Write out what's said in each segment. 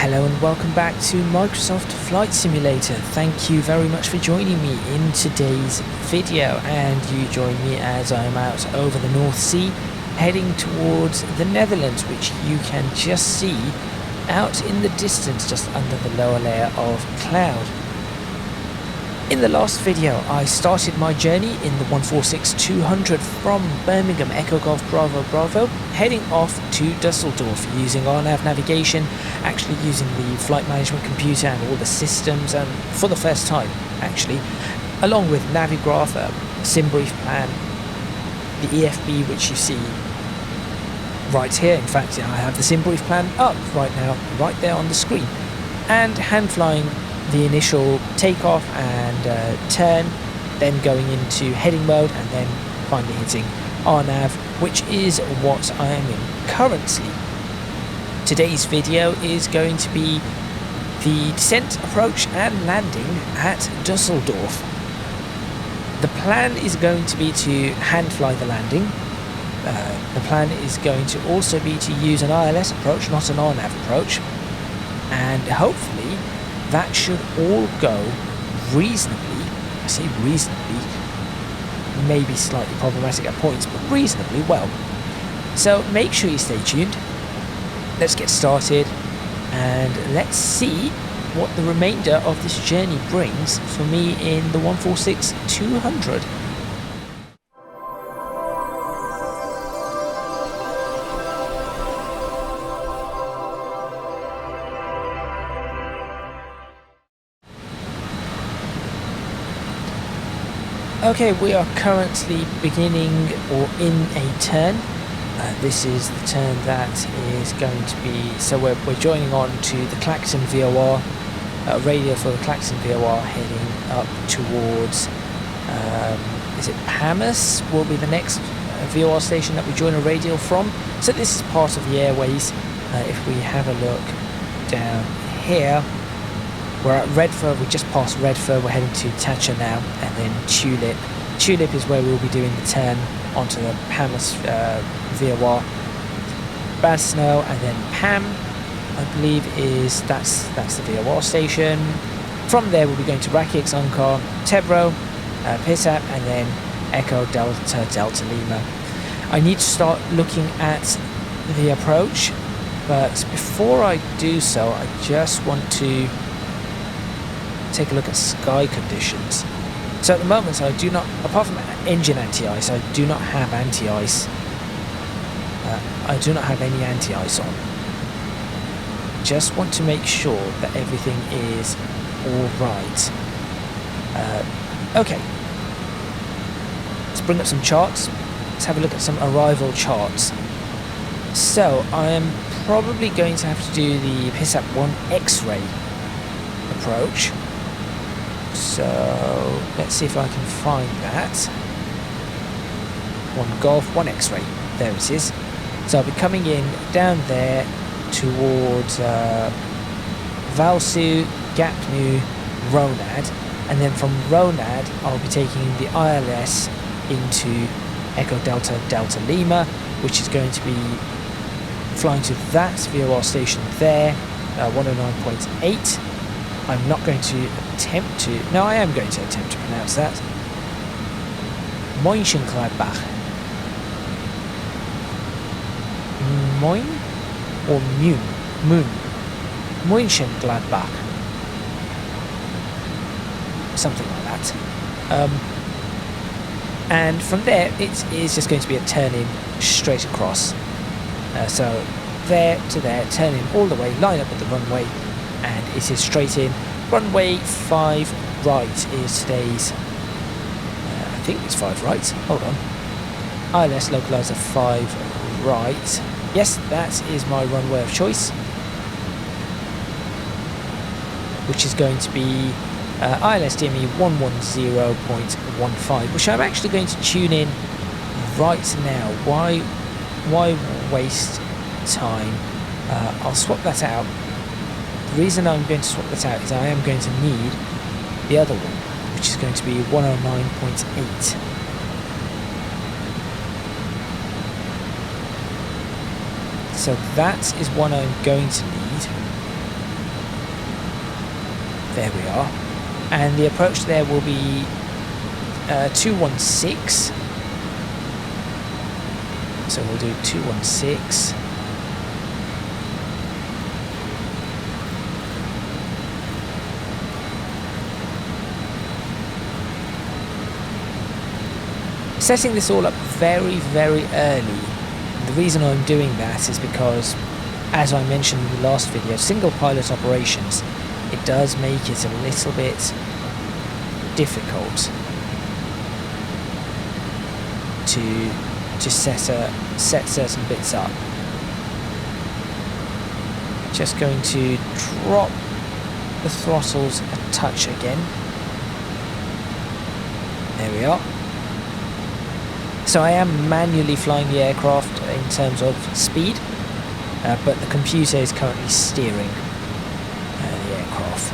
Hello and welcome back to Microsoft Flight Simulator. Thank you very much for joining me in today's video, and you join me as I'm out over the North Sea heading towards the Netherlands, which you can just see out in the distance just under the lower layer of cloud. In the last video I started my journey in the 146-200 from Birmingham Echo Golf Bravo Bravo heading off to Dusseldorf using RNAV navigation, actually using the flight management computer and all the systems, and for the first time actually, along with Navigraph, sim brief plan, the EFB which you see right here. In fact, I have the sim brief plan up right now, right there on the screen, and hand flying the initial takeoff and turn, then going into heading mode, and then finally hitting RNAV, which is what I am in currently. Today's video is going to be the descent, approach and landing at Dusseldorf. The plan is going to be to hand fly the landing. The plan is going to also be to use an ILS approach, not an RNAV approach, and hopefully that should all go reasonably. I say reasonably, maybe slightly problematic at points, but reasonably well. So make sure you stay tuned. Let's get started and let's see what the remainder of this journey brings for me in the 146-200. Okay, we are currently beginning or in a turn. This is the turn that is going to be, so we're joining on to the Klaxon VOR, radio for the Klaxon VOR heading up towards, is it Psssst will be the next VOR station that we join a radio from. So this is part of the airways. If we have a look down here, we're at Redford, we just passed Redford, we're heading to Thatcher now, and then Tulip. Tulip is where we'll be doing the turn onto the Psssst VOR. Bad Snow, and then Pam, I believe is, that's the VOR station. From there we'll be going to Rakix, Unkar, Tebro, Psssst, and then Echo Delta Delta Lima. I need to start looking at the approach, but before I do so, I just want to take a look at sky conditions. So at the moment I do not, apart from engine anti-ice, I do not have anti-ice. I do not have any anti-ice on. Just want to make sure that everything is alright. Okay, let's bring up some charts. Let's have a look at some arrival charts. So I am probably going to have to do the Psssst 1 X-ray approach. So let's see if I can find that. 1 Golf, 1 X-ray. There it is. So I'll be coming in down there towards Valsu, Gapnu, Ronad, and then from Ronad I'll be taking the ILS into Echo Delta Delta Lima, which is going to be flying to that VOR station there, 109.8. I'm not going to attempt to, no, I am going to attempt to pronounce that. Mönchengladbach. Moin or Moon? Mönchengladbach. Something like that. And from there, it is just going to be a turn in straight across. So there to there, turn in all the way, line up at the runway, and it is straight in. Runway 5 right is today's, I think it's 5 right, hold on, ILS localizer 5 right, yes, that is my runway of choice, which is going to be ILS DME 110.15, which I'm actually going to tune in right now. Why waste time? I'll swap that out. The reason I'm going to swap that out is I am going to need the other one, which is going to be 109.8. So that is what I'm going to need. There we are. And the approach there will be 216. So we'll do 216. Setting this all up very, very early. The reason I'm doing that is because, as I mentioned in the last video, single pilot operations, it does make it a little bit difficult to set certain bits up. Just going to drop the throttles a touch again. There we are. So I am manually flying the aircraft in terms of speed, but the computer is currently steering the aircraft.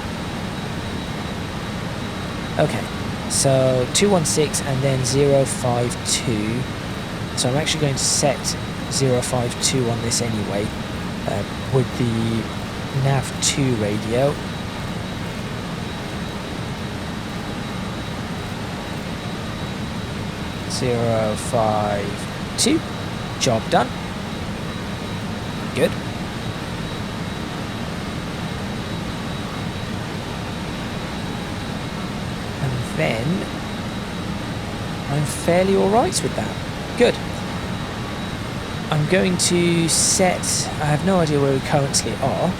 Okay, so 216 and then 052. So I'm actually going to set 052 on this anyway, with the nav2 radio. Zero 5 2. Job done. Good. And then I'm fairly alright with that. Good. I'm going to set, I have no idea where we currently are.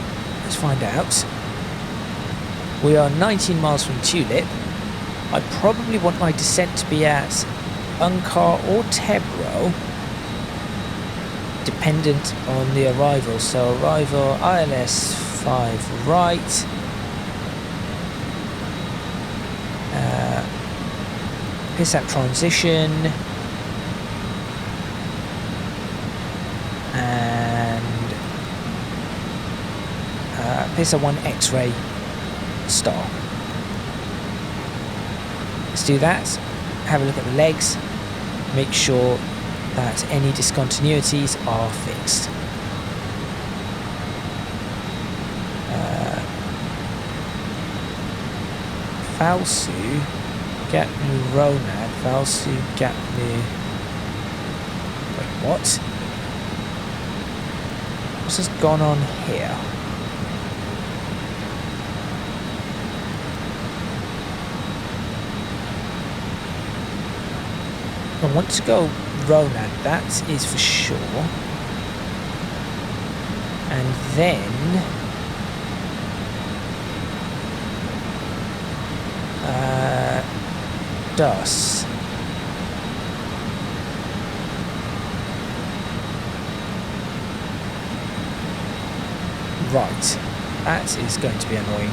Let's find out. We are 19 miles from Tulip. I probably want my descent to be at Unkar or Tebro, dependent on the arrival. So arrival ILS 5 right, PSAP transition, and PSAP 1 X-ray star. Let's do that. Have a look at the legs. Make sure that any discontinuities are fixed. Valsu, Gapnu Ronad, Valsu, Gapnu... Wait, what? What has gone on here? I want to go Ronad, that is for sure. And then Dus. Right, that is going to be annoying.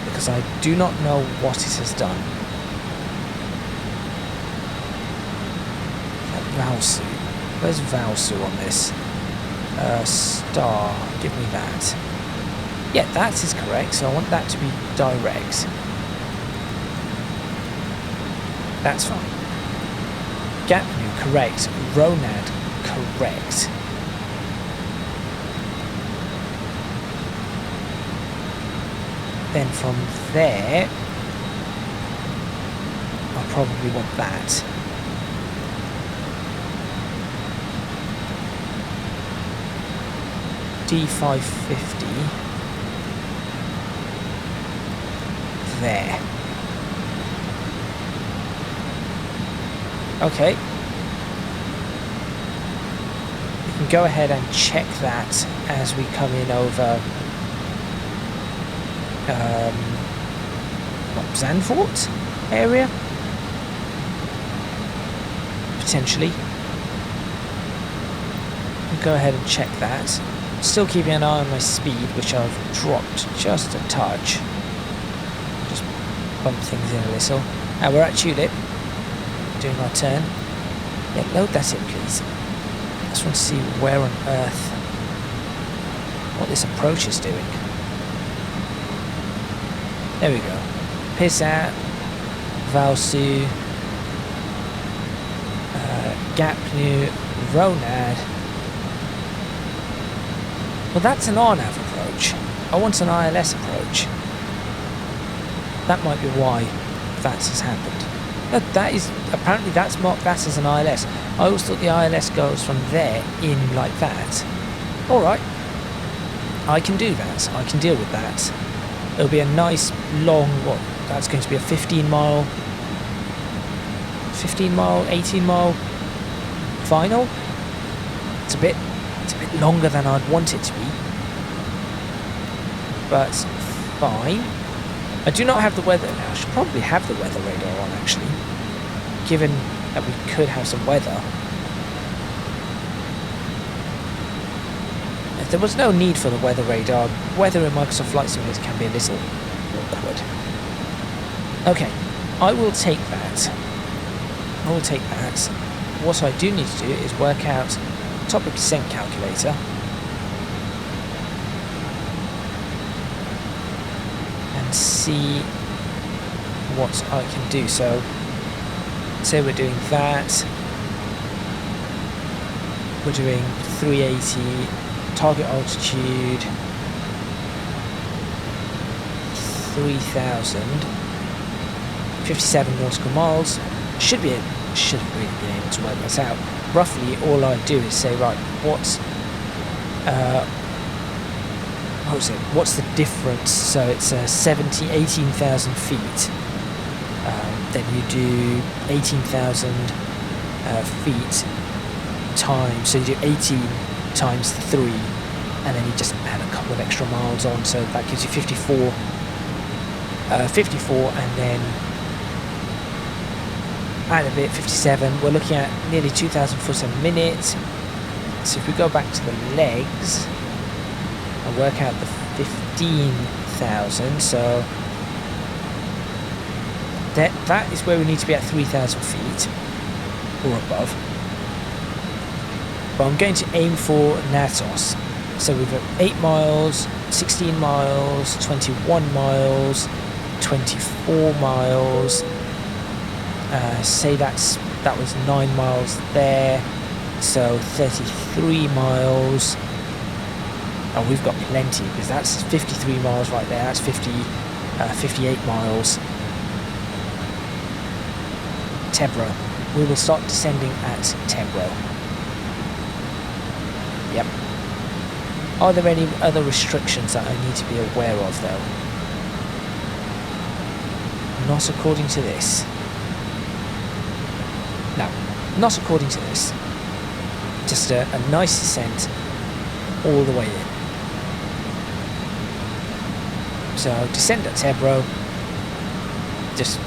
Because I do not know what it has done. Valsu. Where's Valsu on this? Star. Give me that. Yeah, that is correct. So I want that to be direct. That's fine. Gapnu, correct. Ronad, correct. Then from there, I'll probably want that. D550 there. Okay. We can go ahead and check that as we come in over what, Zandvoort area? Potentially. We'll go ahead and check that. Still keeping an eye on my speed, which I've dropped just a touch. Just bump things in a little. Now we're at Tulip, doing our turn. Yeah, load that in, please. I just want to see where on earth, what this approach is doing. There we go. Psssst, Valsu, Gapnu, Ronad. Well, that's an RNAV approach. I want an ILS approach. That might be why that has happened. That is, apparently that's marked that as an ILS. I always thought the ILS goes from there in like that. Alright, I can do that. I can deal with that. It'll be a nice long, what, that's going to be a 15 mile, 18 mile final. It's a bit longer than I'd want it to be, but fine. I do not have the weather. I should probably have the weather radar on, actually, given that we could have some weather. If there was no need for the weather radar, weather in Microsoft Flight Simulator can be a little awkward. Okay, I will take that. I will take that. What I do need to do is work out topic descent calculator. And see what I can do. So, say we're doing that. We're doing 380, target altitude 3,000, 57 nautical miles. Should really be able to work this out. Roughly, all I do is say, right, what's the difference? So it's 18,000 feet. Then you do 18,000 feet times, so you do 18 times 3, and then you just add a couple of extra miles on, so that gives you 54, and then add a bit, 57. We're looking at nearly 2,000 foot a minute. So if we go back to the legs and work out the 15,000, so that is where we need to be at 3,000 feet or above. But I'm going to aim for Natos. So we've got 8 miles, 16 miles, 21 miles, 24 miles. Say that was 9 miles there, so 33 miles. Oh, we've got plenty, because that's 53 miles right there. That's 58 miles. Tebro. We will start descending at Tebro. Yep. Are there any other restrictions that I need to be aware of, though? Not according to this. No, not according to this. Just a nice descent all the way in. So descend at Tebro. Just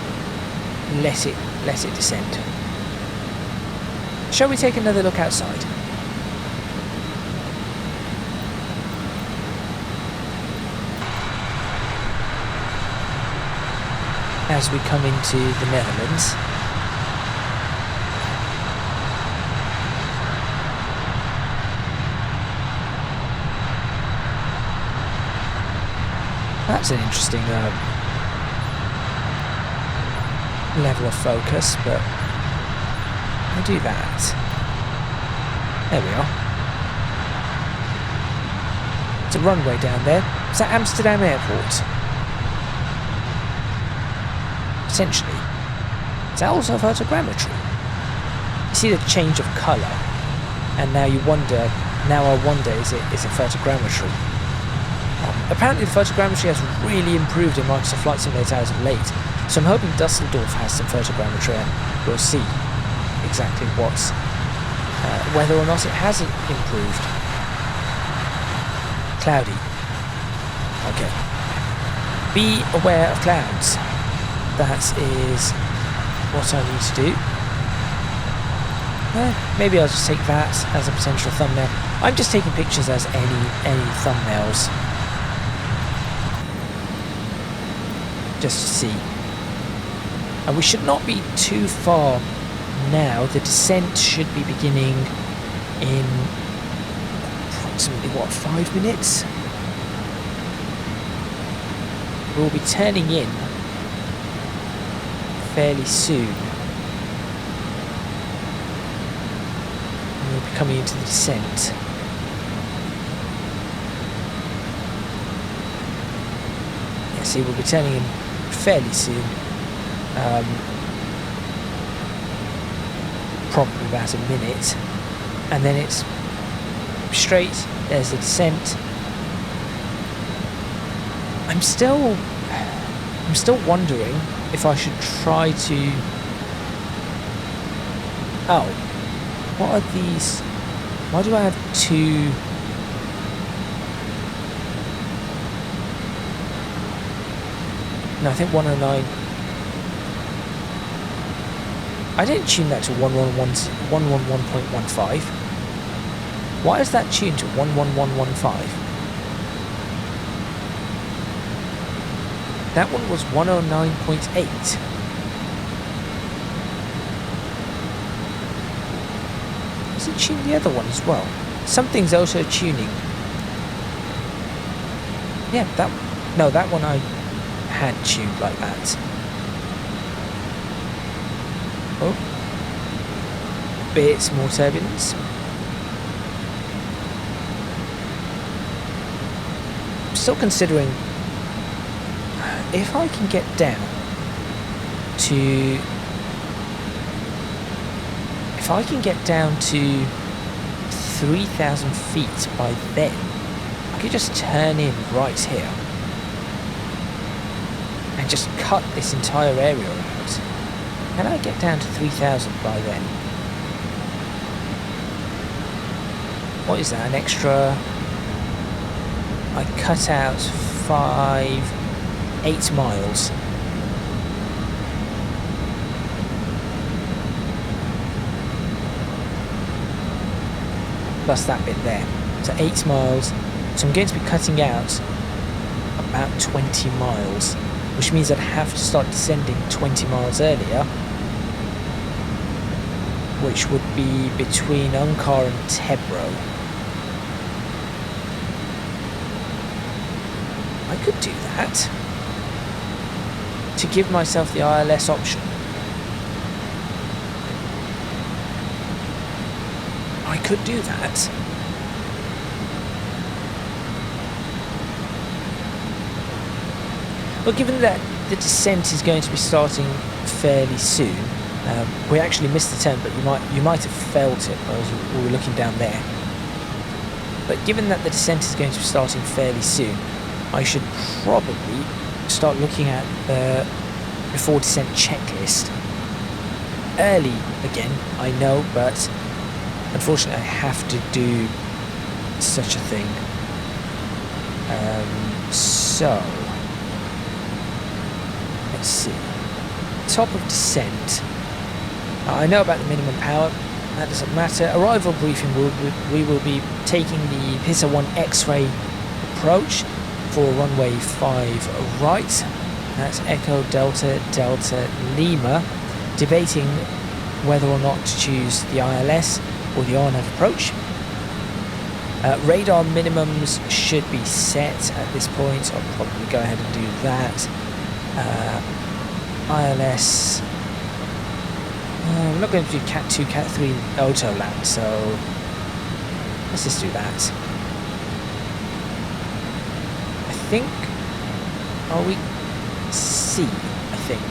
let it descend. Shall we take another look outside? As we come into the Netherlands. That's an interesting level of focus, but I do that. There we are. It's a runway down there. Is that Amsterdam Airport? Potentially. Is that also photogrammetry? You see the change of colour, and now I wonder, is it photogrammetry? Apparently the photogrammetry has really improved in Microsoft Flight Simulator as of late, so I'm hoping Dusseldorf has some photogrammetry, and we'll see exactly whether or not it has improved. Cloudy. Okay. Be aware of clouds. That is what I need to do. Maybe I'll just take that as a potential thumbnail. I'm just taking pictures as any thumbnails. Just to see. And we should not be too far now. The descent should be beginning in approximately, 5 minutes? We'll be turning in fairly soon. We'll be coming into the descent. see, we'll be turning in fairly soon. Probably about a minute. And then it's straight, there's the descent. I'm still wondering if I should try to... Oh, what are these? Why do I have two? No, I think 109. I didn't tune that to 111.15. Why is that tuned to 11115? That one was 109.8. Is it tuned the other one as well? Something's auto tuning. Yeah, that one I had tuned like that. Oh, bits more turbulence. I'm still considering if I can get down to 3,000 feet by then, I could just turn in right here and just cut this entire area out. Can I get down to 3,000 by then? What is that? An extra... I cut out 8 miles. Plus that bit there. So 8 miles. So I'm going to be cutting out about 20 miles. Which means I'd have to start descending 20 miles earlier. Which would be between Unkar and Tebro. I could do that to give myself the ILS option. I could do that. But given that the descent is going to be starting fairly soon, we actually missed the turn, but you might have felt it as we were looking down there. But given that the descent is going to be starting fairly soon, I should probably start looking at the before descent checklist. Early again, I know, but unfortunately I have to do such a thing. So let's see. Top of descent. I know about the minimum power. That doesn't matter. Arrival briefing. We will be taking the Pisa 1 X-ray approach for runway 5 right. That's Echo Delta Delta Lima. Debating whether or not to choose the ILS or the RNAV approach. Radar minimums should be set at this point, so I'll probably go ahead and do that. ILS, we're not going to do Cat 2, Cat 3 auto land, so let's just do that. I think, are we C, I think.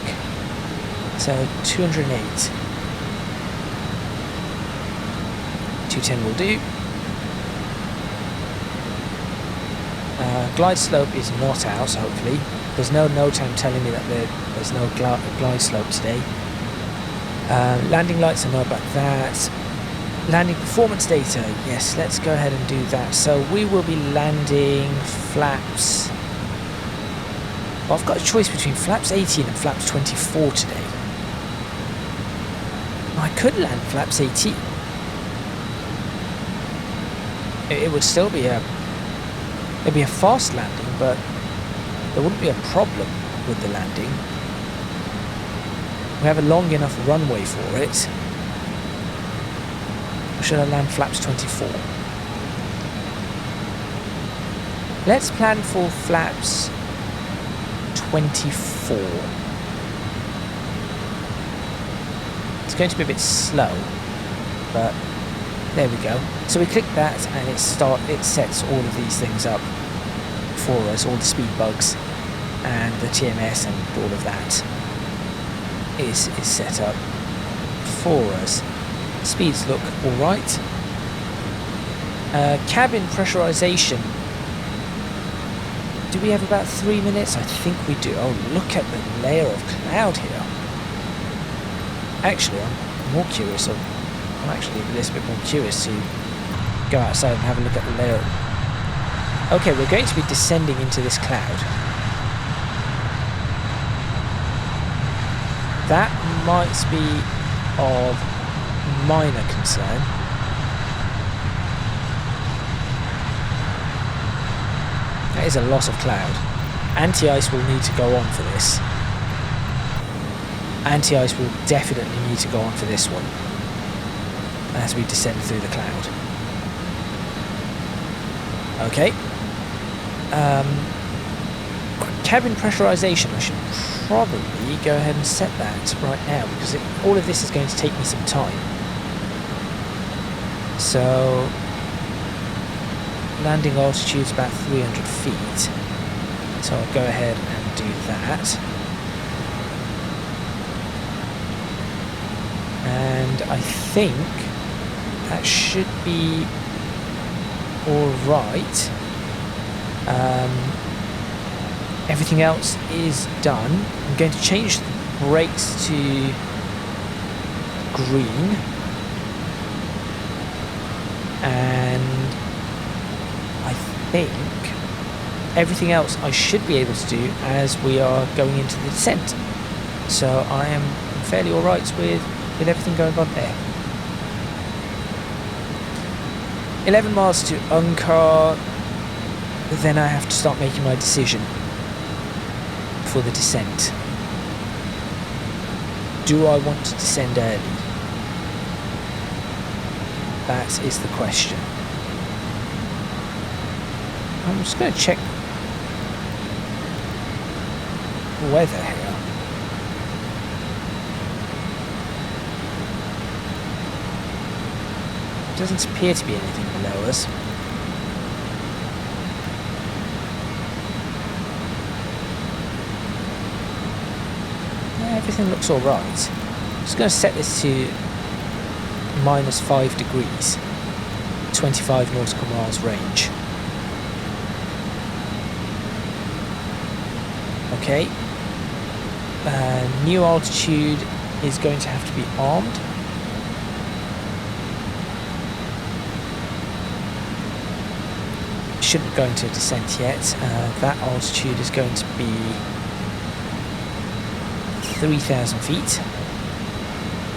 So 208. 210 will do. Glide slope is not out, hopefully. There's no NOTAM telling me that there's no glide slope today. Landing lights, I know about that. Landing performance data, yes, let's go ahead and do that. So we will be landing flaps. Well, I've got a choice between flaps 18 and flaps 24 today. I could land flaps 18. It would still be it'd be a fast landing, but there wouldn't be a problem with the landing. We have a long enough runway for it. Or should I land flaps 24? Let's plan for flaps 24. It's going to be a bit slow, but there we go. So we click that and it sets all of these things up for us, all the speed bugs. and the TMS and all of that is set up for us. Speeds look alright. Cabin pressurization. Do we have about 3 minutes? I think we do. Oh, look at the layer of cloud here. Actually, I'm more curious. I'm actually a little bit more curious to go outside and have a look at the layer. Okay, we're going to be descending into this cloud. That might be of minor concern. That is a lot of cloud. Anti-ice will need to go on for this. Anti-ice will definitely need to go on for this one as we descend through the cloud. Okay. Cabin pressurization. I should probably go ahead and set that right now because all of this is going to take me some time. So landing altitude is about 300 feet. So I'll go ahead and do that. And I think that should be alright. Everything else is done. I'm going to change the brakes to green. And I think everything else I should be able to do as we are going into the descent. So I am fairly alright with everything going on there. 11 miles to Unkar. Then I have to start making my decision for the descent. Do I want to descend early? That is the question. I'm just going to check the weather here. Doesn't appear to be anything below us. Everything looks alright. I'm just going to set this to -5 degrees, 25 nautical miles range. Okay. New altitude is going to have to be armed. Shouldn't go into a descent yet. That altitude is going to be 3,000 feet.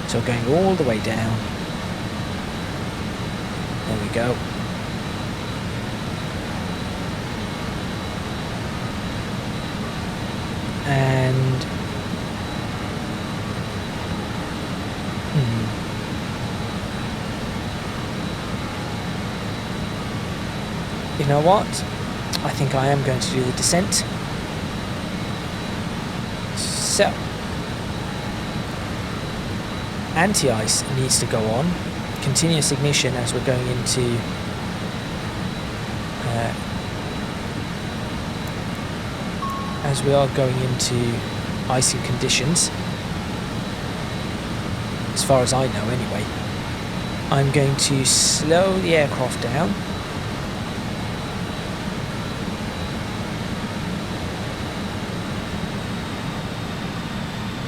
So going all the way down. There we go. And you know what? I think I am going to do the descent. So anti-ice needs to go on. Continuous ignition as we're going into as we are going into icy conditions, as far as I know anyway. I'm going to slow the aircraft down.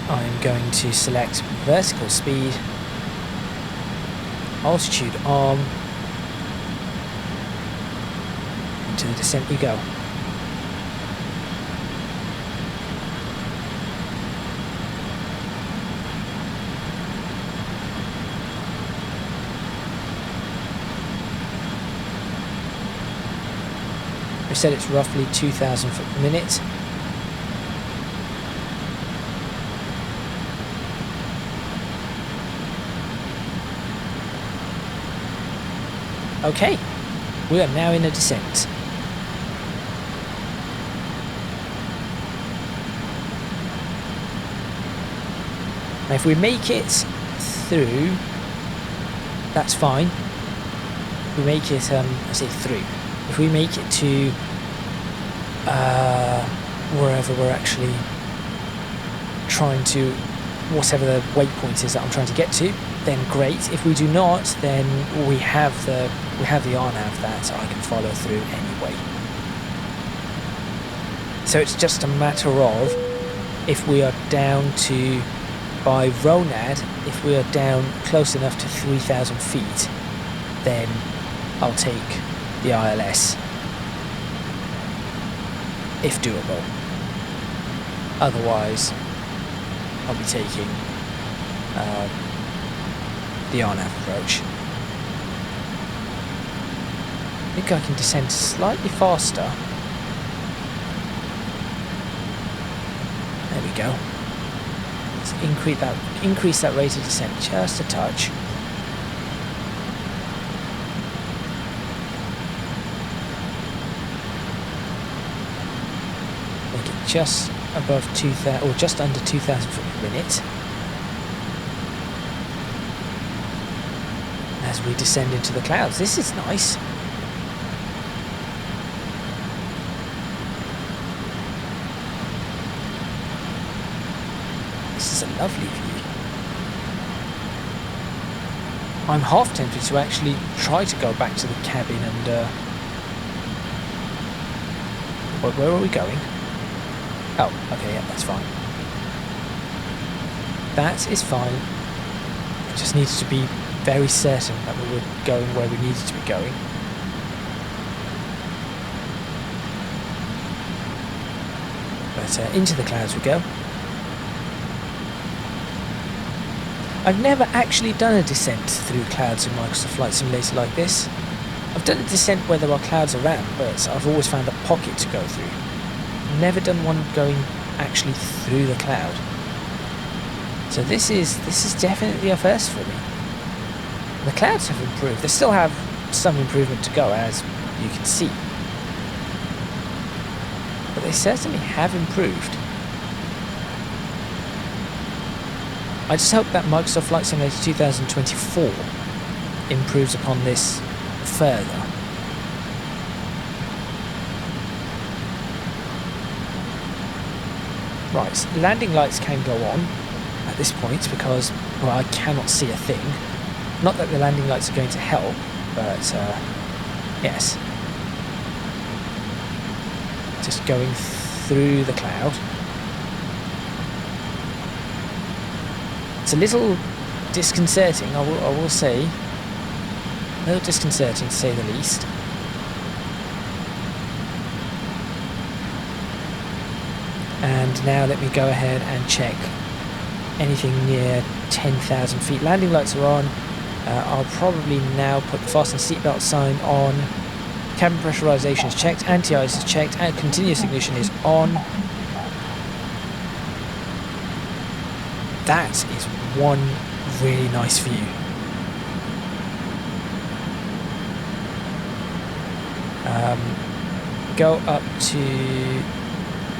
I'm going to select vertical speed, altitude arm, into the descent we go. We said it's roughly 2,000 foot per minute. Okay, we are now in a descent. Now if we make it through, that's fine. If we make it, I say through. If we make it to wherever we're actually trying to, whatever the waypoint is that I'm trying to get to, then great. If we do not, then we have the RNAV that I can follow through anyway. So it's just a matter of, if we are down to, by RONAD, if we are down close enough to 3,000 feet, then I'll take the ILS, if doable. Otherwise, I'll be taking the RNAV approach. I think I can descend slightly faster. There we go. Let's increase that rate of descent just a touch. Make it just above 2,000, or just under 2,000 foot per minute. As we descend into the clouds. This is nice. This is a lovely view. I'm half tempted to actually try to go back to the cabin and where are we going? Oh, okay, yeah, that's fine. That is fine. I just needed to be very certain that we were going where we needed to be going. But into the clouds we go. I've never actually done a descent through clouds in Microsoft Flight Simulator like this. I've done a descent where there are clouds around, but I've always found a pocket to go through. Never done one going actually through the cloud. So this is definitely a first for me. The clouds have improved. They still have some improvement to go, as you can see. But they certainly have improved. I just hope that Microsoft Flight Simulator 2024 improves upon this further. Right, landing lights can go on at this point because, well, I cannot see a thing. Not that the landing lights are going to help, but yes. Just going through the cloud. It's a little disconcerting, I will say. A little disconcerting to say the least. And now let me go ahead and check anything near 10,000 feet. Landing lights are on. I'll probably now put the fasten seatbelt sign on. Cabin pressurization is checked, anti-ice is checked, and continuous ignition is on. That is one really nice view. Go up to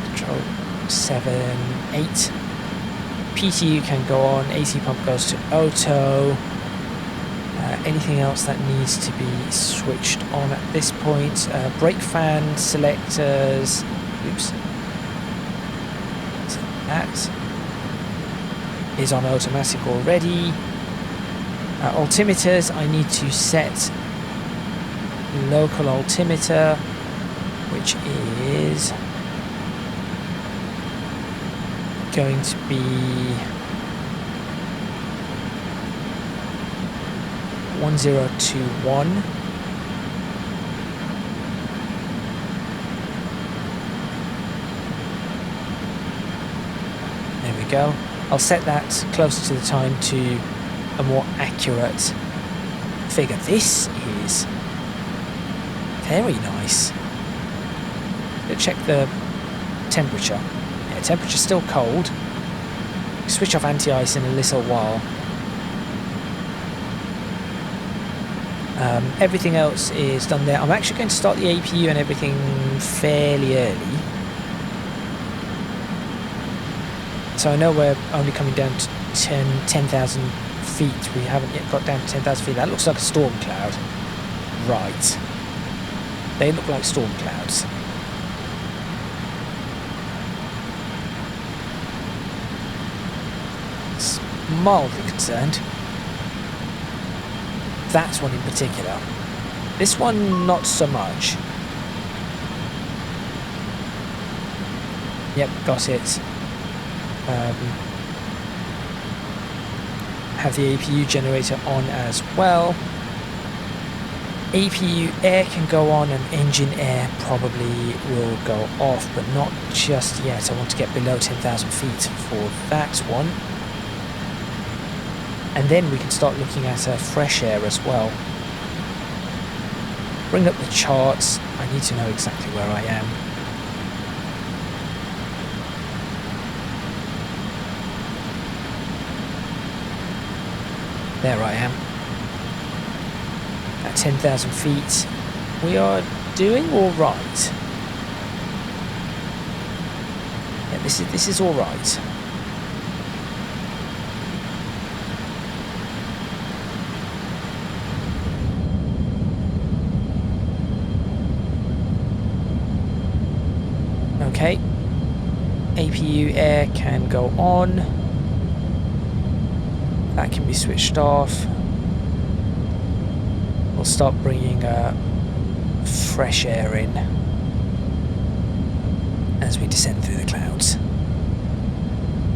control 7, 8. PTU can go on, AC pump goes to auto. Anything else that needs to be switched on at this point? Brake fan selectors. Oops. So that is on automatic already. Altimeters, I need to set local altimeter, which is going to be 1021. There we go. I'll set that closer to the time to a more accurate figure. This is very nice. Let's check the temperature. Yeah, temperature's still cold. Switch off anti-ice in a little while. Everything else is done there. I'm actually going to start the APU and everything fairly early. So I know we're only coming down to 10,000 feet. We haven't yet got down to 10,000 feet. That looks like a storm cloud. Right. They look like storm clouds. mildly concerned. That one in particular. This one, not so much. Yep, got it. Have the APU generator on as well. APU air can go on and engine air probably will go off, but not just yet. I want to get below 10,000 feet for that one. And then we can start looking at fresh air as well. Bring up the charts. I need to know exactly where I am. There I am. At 10,000 feet. We are doing all right. Yeah, this is all right. Okay. APU air can go on. That can be switched off. We'll start bringing fresh air in as we descend through the clouds.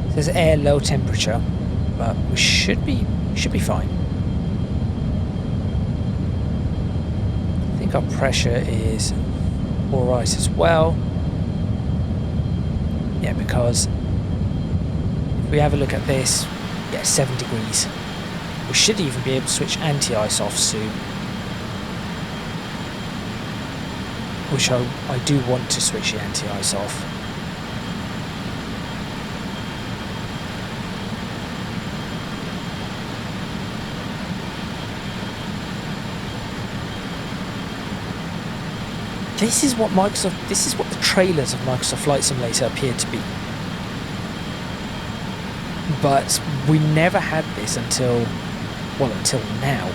It says air low temperature, but we should be fine. I think our pressure is all right as well. Yeah, because if we have a look at this, yeah, 7 degrees. We should even be able to switch anti-ice off soon. Which I do want to switch the anti-ice off. This is what the trailers of Microsoft Flight Simulator appear to be. But we never had this until now.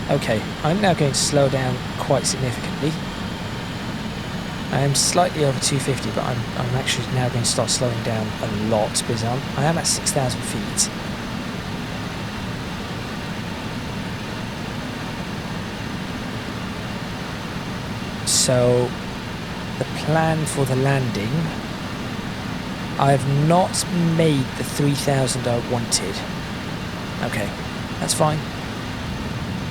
Okay, I'm now going to slow down quite significantly. I am slightly over 250, but I'm actually now going to start slowing down a lot because I am at 6,000 feet. So the plan for the landing, I have not made the 3,000 I wanted. Okay, that's fine.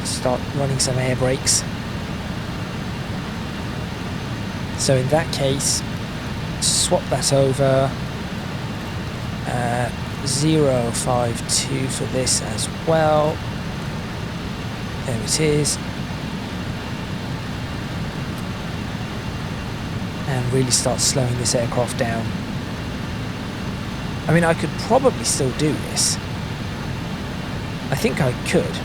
Start running some air brakes. So in that case, swap that over. 052 for this as well. There it is. And really start slowing this aircraft down. I mean, I could probably still do this. I think I could.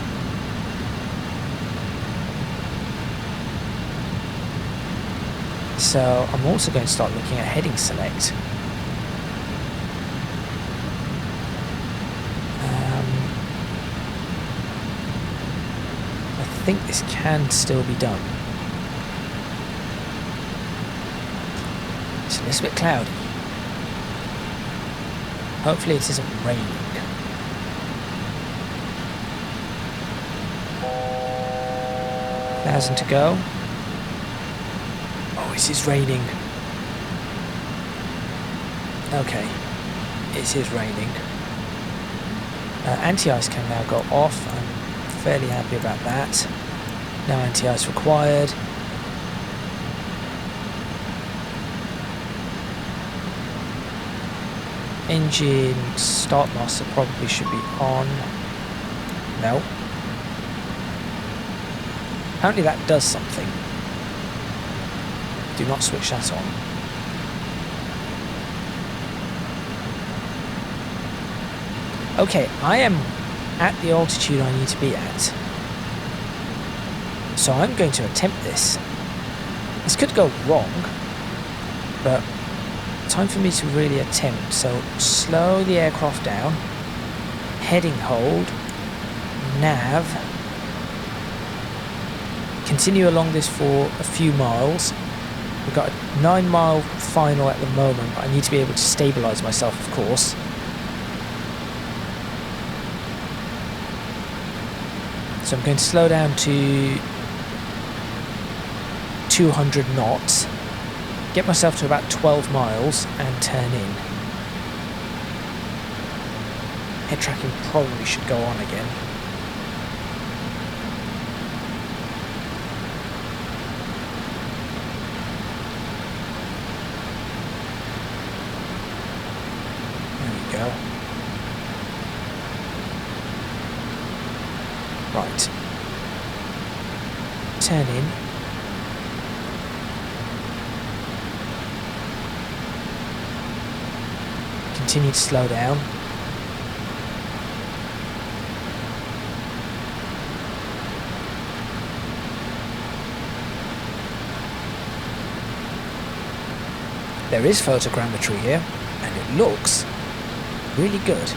So I'm also going to start looking at heading select. I think this can still be done. It's a little bit cloudy. Hopefully it isn't raining. $1,000 to go. It is raining. Okay, it is raining. Anti-ice can now go off. I'm fairly happy about that. No anti-ice required. Engine start master probably should be on. No. Apparently that does something. Do not switch that on. Okay, I am at the altitude I need to be at. So I'm going to attempt this. This could go wrong, but time for me to really attempt. So slow the aircraft down, heading hold, nav, continue along this for a few miles. We've got a 9-mile final at the moment, but I need to be able to stabilise myself, of course. So I'm going to slow down to 200 knots, get myself to about 12 miles and turn in. Head tracking probably should go on again. There we go. Right. Turn in. Continue to slow down. There is photogrammetry here, and it looks really good.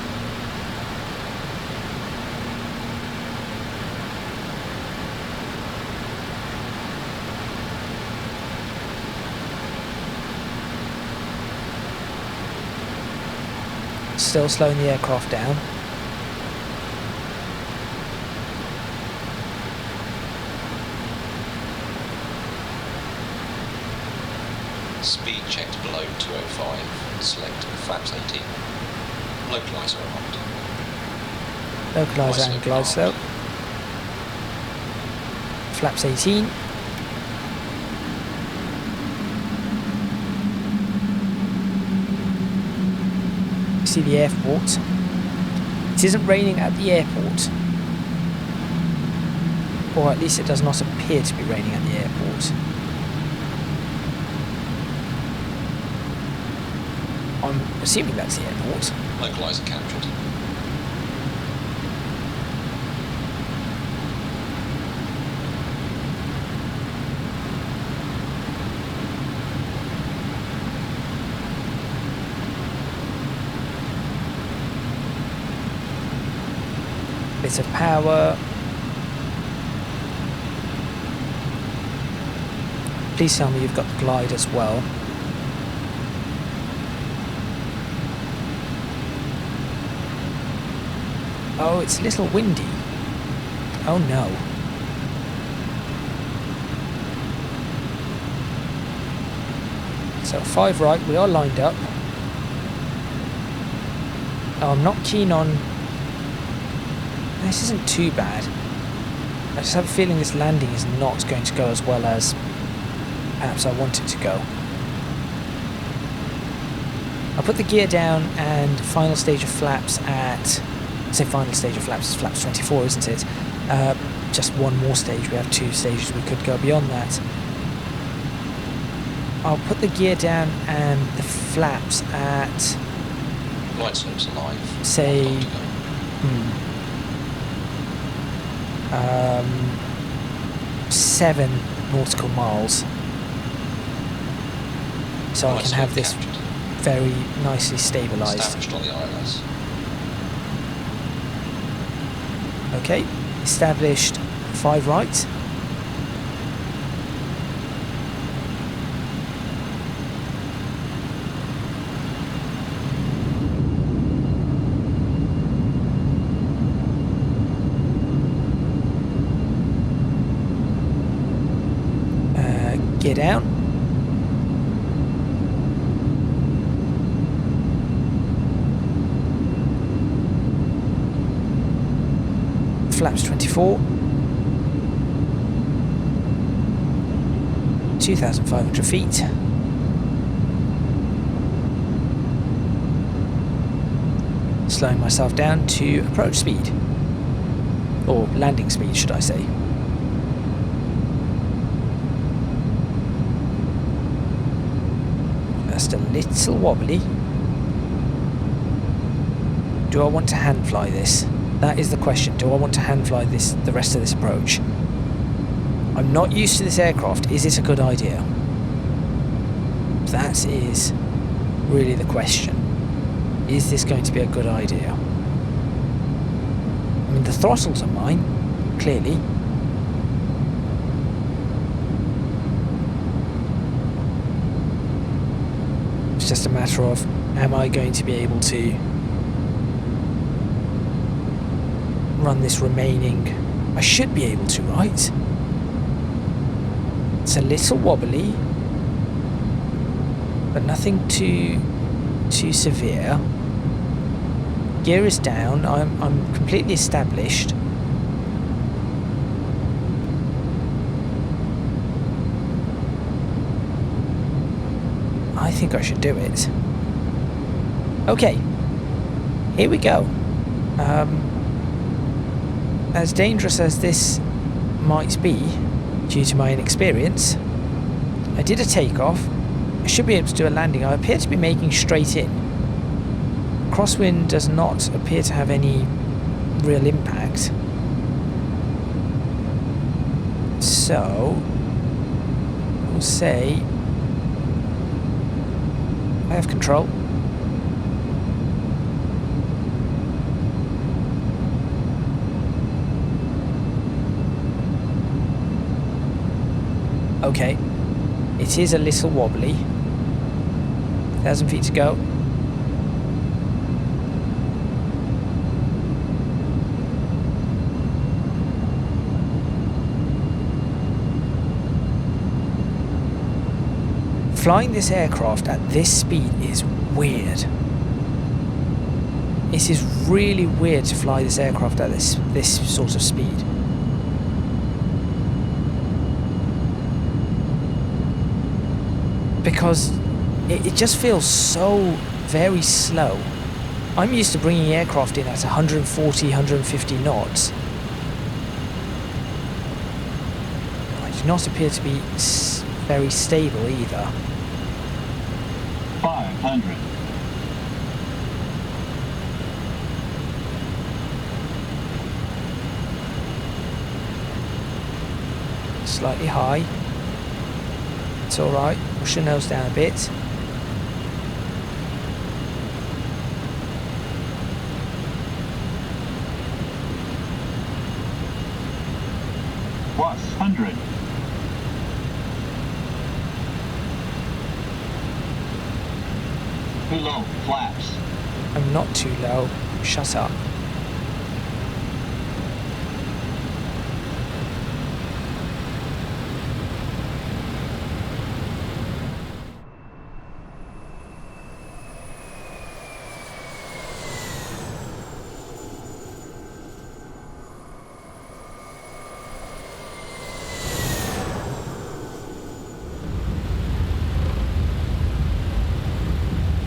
Still slowing the aircraft down. Speed checked below 205. Select flaps 18. Localizer on. Localizer and glide slope. Flaps 18. See the airport. It isn't raining at the airport, or at least it does not appear to be raining at the airport. I'm assuming that's the airport. Localizer captured. Bit of power. Please tell me you've got the glide as well. Oh, it's a little windy. Oh no. So 5 right, we are lined up. Oh, I'm not keen on... This isn't too bad. I just have a feeling this landing is not going to go as well as perhaps I want it to go. I'll put the gear down and final stage of flaps at... say final stage of flaps is flaps 24, isn't it? Just one more stage. We have 2 stages. We could go beyond that. I'll put the gear down and the flaps at... Light slope's alive. Say... 7 nautical miles. So I can have this very nicely stabilised. Established on the ILS. Okay, established 5 right. Gear down. Flaps 24. 2,500 feet. Slowing myself down to approach speed. Or landing speed, should I say. Just a little wobbly. Do I want to hand fly this? That is the question. Do I want to hand fly this, the rest of this approach? I'm not used to this aircraft. Is it a good idea? That is really the question. Is this going to be a good idea? I mean, the throttles are mine, clearly. It's just a matter of, am I going to be able to run this remaining? I should be able to, right? It's a little wobbly, but nothing too severe. Gear is down. I'm completely established. I think I should do it. Okay, here we go. As dangerous as this might be, due to my inexperience, I did a takeoff. I should be able to do a landing. I appear to be making straight in. Crosswind does not appear to have any real impact. So, we'll say I have control. Okay, it is a little wobbly. 1,000 feet to go. Flying this aircraft at this speed is weird. It is really weird to fly this aircraft at this sort of speed. Because it just feels so very slow. I'm used to bringing aircraft in at 140, 150 knots. I do not appear to be very stable either. 500. Slightly high. It's alright. Push the nose down a bit. Plus 100. Too low, flaps. I'm not too low. Shut up.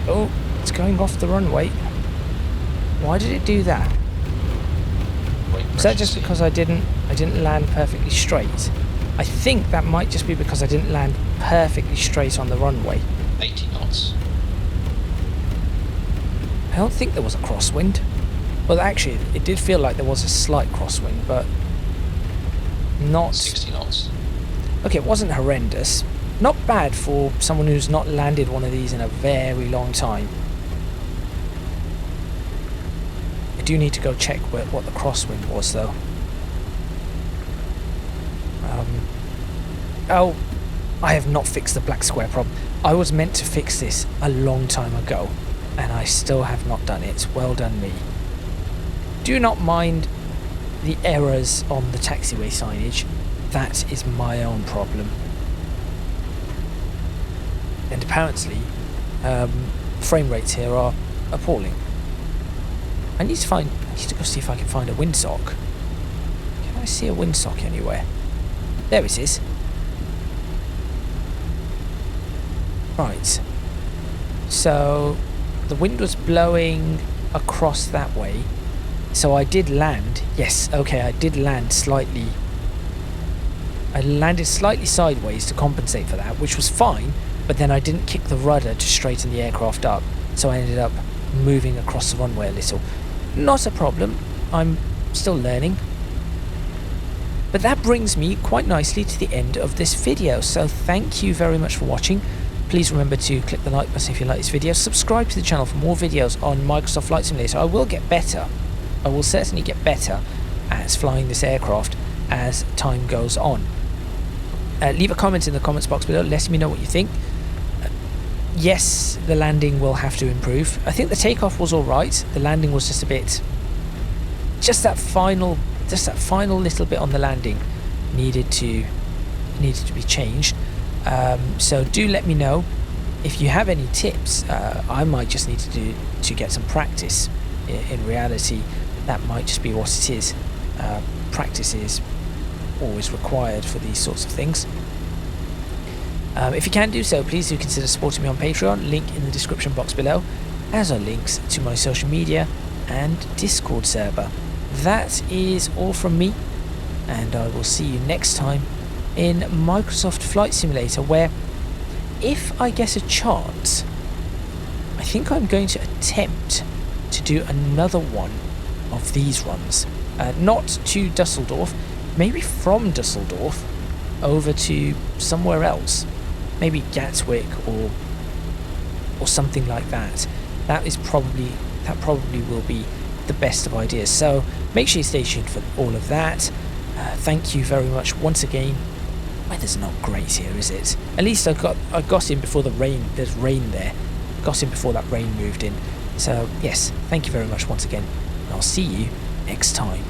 Oh, it's going off the runway. Why did it do that? Is that just because I didn't land perfectly straight? I think that might just be because I didn't land perfectly straight on the runway. 80 knots. I don't think there was a crosswind. Well, actually, it did feel like there was a slight crosswind, but not... 60 knots. Okay, it wasn't horrendous. Not bad for someone who's not landed one of these in a very long time. I do need to go check what the crosswind was, though. Oh, I have not fixed the black square problem. I was meant to fix this a long time ago, and I still have not done it. Well done me. Do not mind the errors on the taxiway signage. That is my own problem. And apparently, frame rates here are appalling. I need to go see if I can find a windsock. Can I see a windsock anywhere? There it is. Right. So, the wind was blowing across that way. So I did land. Yes, okay, I did land slightly. I landed slightly sideways to compensate for that, which was fine. But then I didn't kick the rudder to straighten the aircraft up, so I ended up moving across the runway a little. Not a problem, I'm still learning. But that brings me quite nicely to the end of this video, so thank you very much for watching. Please remember to click the like button if you like this video, subscribe to the channel for more videos on Microsoft Flight Simulator. I will get better, I will certainly get better at flying this aircraft as time goes on. Leave a comment in the comments box below letting me know what you think. Yes, the landing will have to improve. I think the takeoff was alright, the landing was just a bit, just that final little bit on the landing needed to be changed. So do let me know if you have any tips. I might just need to get some practice. In reality, that might just be what it is. Practice is always required for these sorts of things. If you can do so, please do consider supporting me on Patreon, link in the description box below, as are links to my social media and Discord server. That is all from me, and I will see you next time in Microsoft Flight Simulator, where, if I get a chance, I think I'm going to attempt to do another one of these runs. Not to Dusseldorf, maybe from Dusseldorf over to somewhere else. Maybe Gatwick or something like that. That probably will be the best of ideas. So make sure you stay tuned for all of that. Thank you very much once again. Weather's not great here, is it? At least I got in before the rain. There's rain there. Got in before that rain moved in. So yes, thank you very much once again. And I'll see you next time.